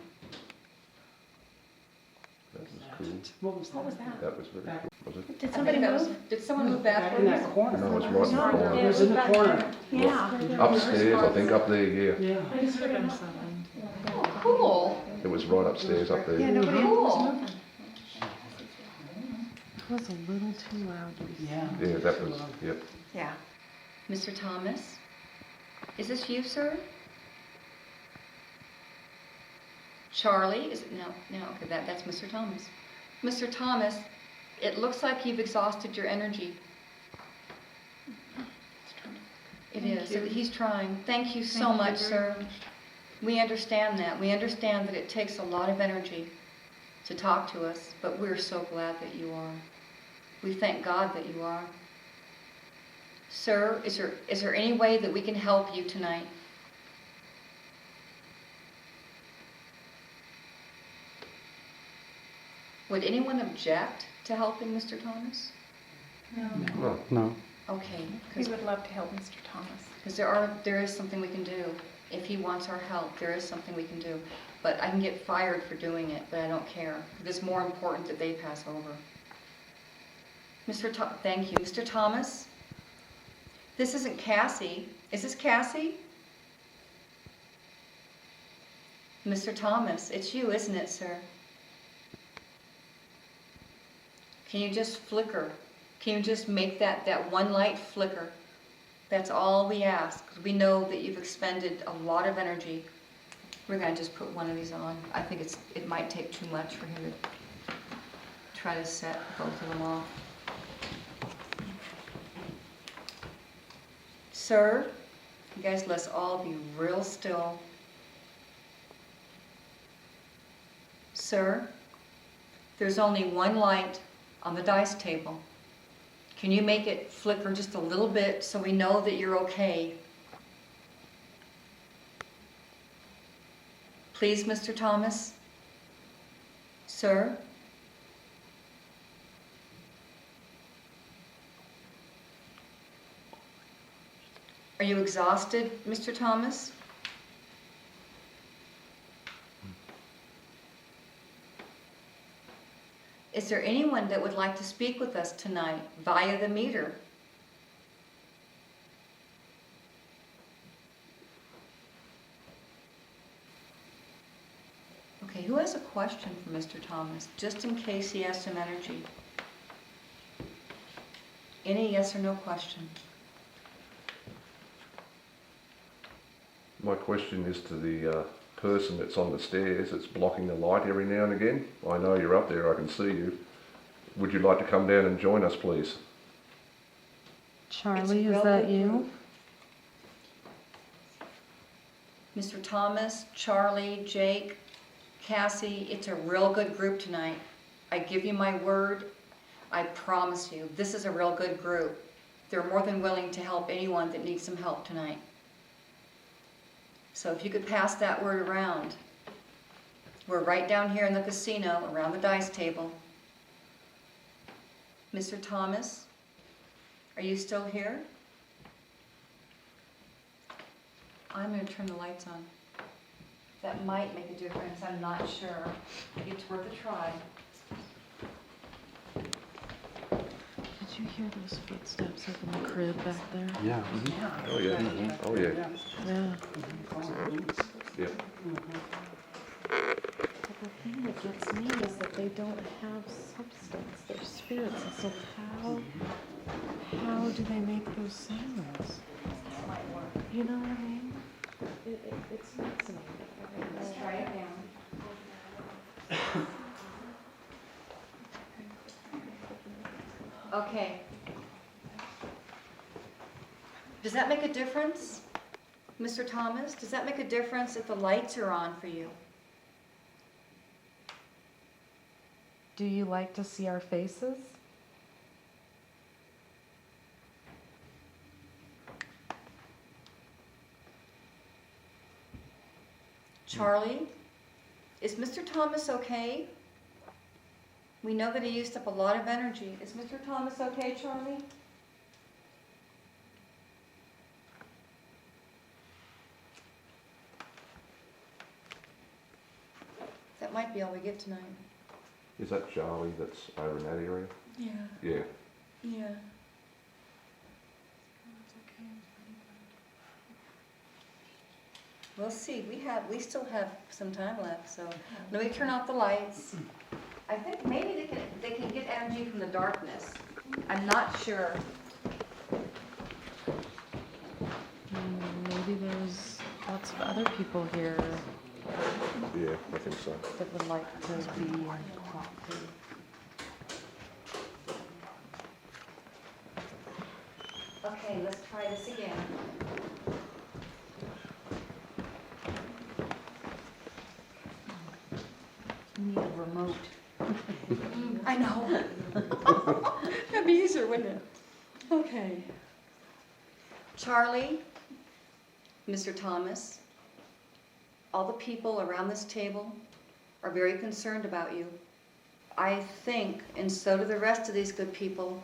That was cool. What was that? What was that? That was very cool. Was it? Did somebody move? Did someone move Back back? in that corner. No, it's right in the corner. It was in the corner. Yeah. Upstairs, I think, up there, yeah. Yeah. I just heard him something. Oh, cool. It was right upstairs up there. Yeah, nobody else was Cool. moving. It was a little too loud to be Yeah. Yeah, that was, yep. Yeah. Mr. Thomas, is this you, sir? Charlie, is it? No, okay, that's Mr. Thomas. Mr. Thomas, it looks like you've exhausted your energy. It is. He's trying. Thank you so Thank you much, very sir. much. We understand that. We understand that it takes a lot of energy to talk to us, but we're so glad that you are. We thank God that you are. Sir, is there any way that we can help you tonight? Would anyone object to helping Mr. Thomas? No. No. Okay, We would love to help Mr. Thomas. because there is something we can do. If he wants our help, there is something we can do. But I can get fired for doing it, but I don't care. It's more important that they pass over. Thank you. Mr. Thomas? This isn't Cassie. Is this Cassie? Mr. Thomas, it's you, isn't it, sir? Can you just flicker? Can you just make that one light flicker? That's all we ask. We know that you've expended a lot of energy. We're going to just put one of these on. I think it might take too much for him to try to set both of them off. Sir, you guys, let's all be real still. Sir, there's only one light on the dice table. Can you make it flicker just a little bit so we know that you're okay? Please, Mr. Thomas? Sir? Are you exhausted, Mr. Thomas? Is there anyone that would like to speak with us tonight via the meter? Okay, who has a question for Mr. Thomas, just in case he has some energy? Any yes or no question? My question is to the person that's on the stairs that's blocking the light every now and again. I know you're up there, I can see you. would you like to come down and join us, please? Charlie, is that you? Mr. Thomas, Charlie, Jake, Cassie, it's a real good group tonight. I give you my word. I promise you, this is a real good group. They're more than willing to help anyone that needs some help tonight. So if you could pass that word around. We're right down here in the casino, around the dice table. Mr. Thomas, are you still here? I'm going to turn the lights on. That might make a difference, I'm not sure. It's worth a try. Did you hear those footsteps up in the crib back there? Yeah. Oh, yeah. Oh, yeah. Yeah. Yeah. But the thing that gets me is that they don't have substance. They're spirits. And so how do they make those sounds? You know what I mean? It's fascinating. Let's try it down. Okay. Does that make a difference, Mr. Thomas? Does that make a difference if the lights are on for you? Do you like to see our faces? Charlie, is Mr. Thomas okay? We know that he used up a lot of energy. Is Mr. Thomas okay, Charlie? That might be all we get tonight. Is that Charlie that's over in that area? Yeah. Yeah. Yeah. We'll see. We still have some time left, so let me turn off the lights. I think maybe they can get energy from the darkness. I'm not sure. Maybe there's lots of other people here Yeah, I think so. that would like to be talked to. Okay, let's try this again. Need a remote. I know. That'd be easier, wouldn't it? Okay. Charlie, Mr. Thomas, all the people around this table are very concerned about you. I think, and so do the rest of these good people,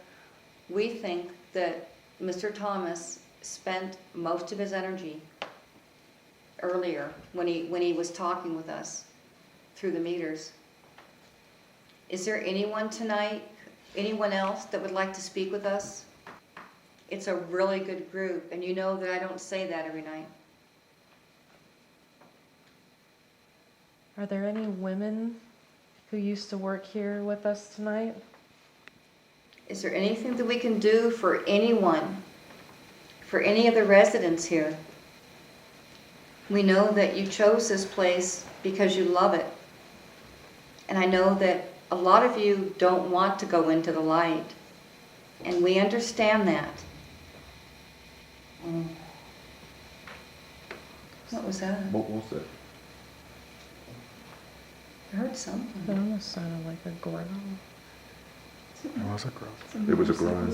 we think that Mr. Thomas spent most of his energy earlier when he was talking with us through the meters. Is there anyone tonight, anyone else that would like to speak with us? It's a really good group, and you know that I don't say that every night. Are there any women who used to work here with us tonight? Is there anything that we can do for anyone, for any of the residents here? We know that you chose this place because you love it. And I know that a lot of you don't want to go into the light. And we understand that. What was that? What was that? I heard something. It almost sounded like a growl. It was a growth. It was a groan.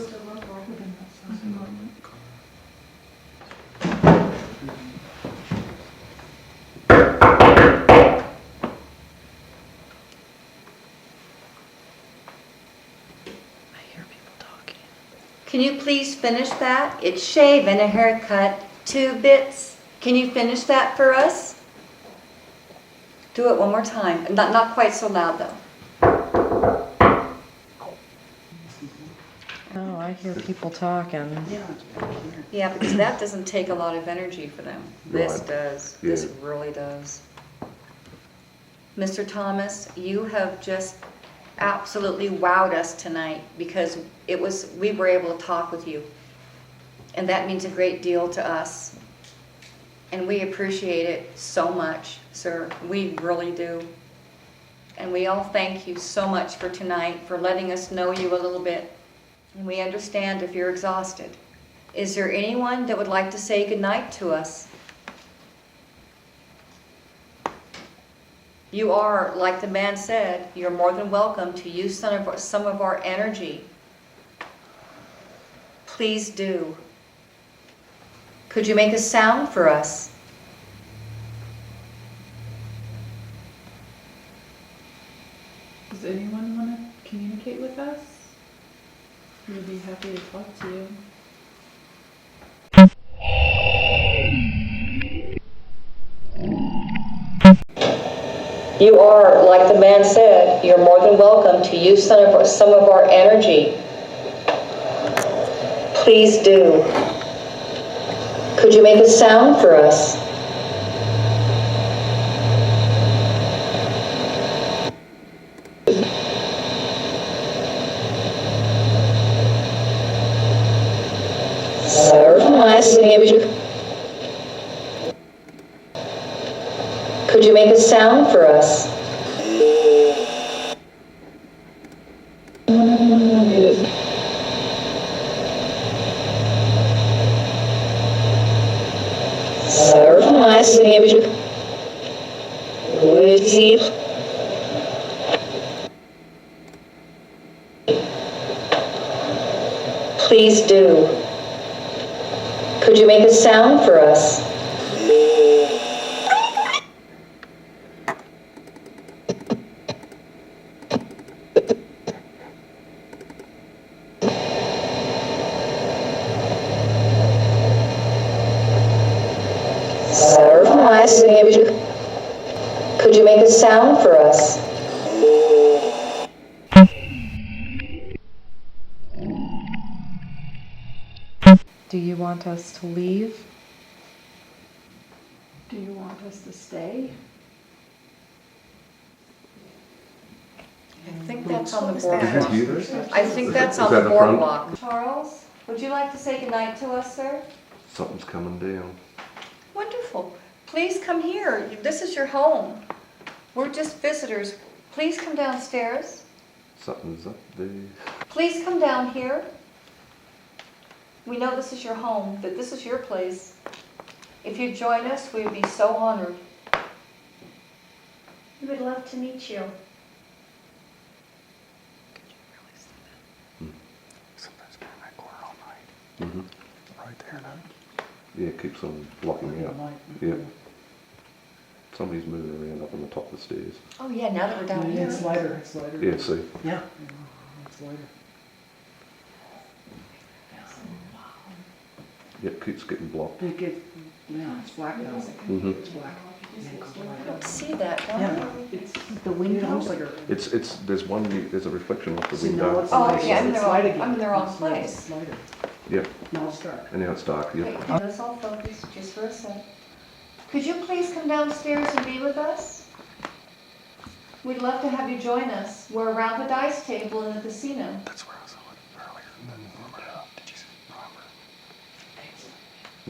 Can you please finish that? It's shave and a haircut, 2 bits. Can you finish that for us? Do it one more time. Not quite so loud though. Oh, I hear people talking. Yeah, because that doesn't take a lot of energy for them. This Right. does. Yeah. This really does. Mr. Thomas, you have just absolutely wowed us tonight because we were able to talk with you. And that means a great deal to us. And we appreciate it so much, sir. We really do. And we all thank you so much for tonight, for letting us know you a little bit. And we understand if you're exhausted. Is there anyone that would like to say goodnight to us? You are, like the man said, you're more than welcome to use some of our energy. Please do. Could you make a sound for us? Does anyone want to communicate with us? We'd be happy to talk to you. You are, like the man said, you're more than welcome to use some of our energy. Please do. Could you make a sound for us? Could you make a sound for us? Please do. Could you make a sound for us? Could you make a sound for us? Do you want us to leave? Do you want us to stay? I think that's on the boardwalk. I think that's on the boardwalk. Charles, would you like to say goodnight to us, sir? Something's coming down. Wonderful. Please come here. This is your home. We're just visitors. Please come downstairs. Something's up there. Please come down here. We know this is your home, that this is your place. If you'd join us, we would be so honored. We would love to meet you. Sometimes get in that corner all night. Mm-hmm. Right there, no? Yeah, it keeps on blocking out. Yep. Somebody's moving around up on the top of the stairs. Oh yeah, now that we're down here. It's lighter, it's lighter. Yeah, see? Yeah. It's lighter. Yep, keeps getting blocked. It gets, yeah, it's black now. Mm-hmm. It's black. I don't see that, don't Yeah, I? it's the window. It's there's a reflection off the See, now window. it's Oh, light. yeah, I'm in It's the wrong- light again. I'm in the wrong It's light, place. it's lighter. Yep, Now it's dark. and now it's dark, Okay, yep. let us all focus just for a sec. Could you please come downstairs and be with us? We'd love to have you join us. We're around the dice table in the casino. That's where I saw it earlier. And then remember, did you see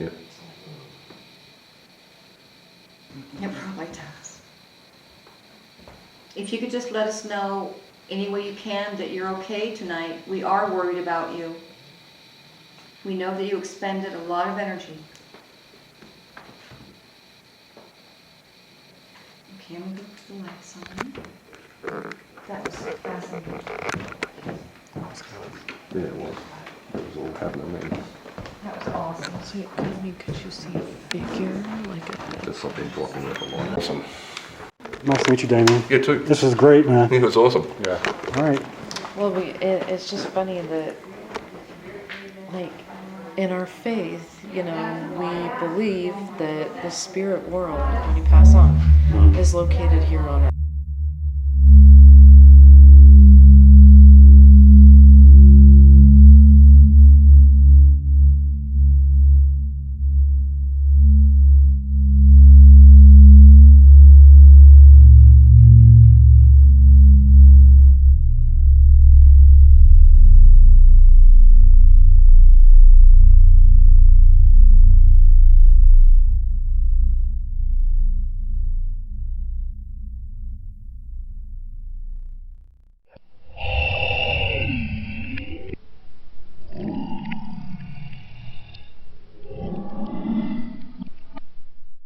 it? Yep. It probably does. If you could just let us know any way you can that you're okay tonight. We are worried about you. We know that you expended a lot of energy. Okay, I'm gonna go put the lights on. That was fascinating. Yeah, it was. It was all happening then. That was awesome. So, I mean, could you see a figure? Like a... There's something blocking out the light. Awesome. Nice to meet you, Damien. You too. This was great, man. It was awesome. Yeah. All right. Well, it's just funny that, like, in our faith, you know, we believe that the spirit world, when you pass on, is located here on earth.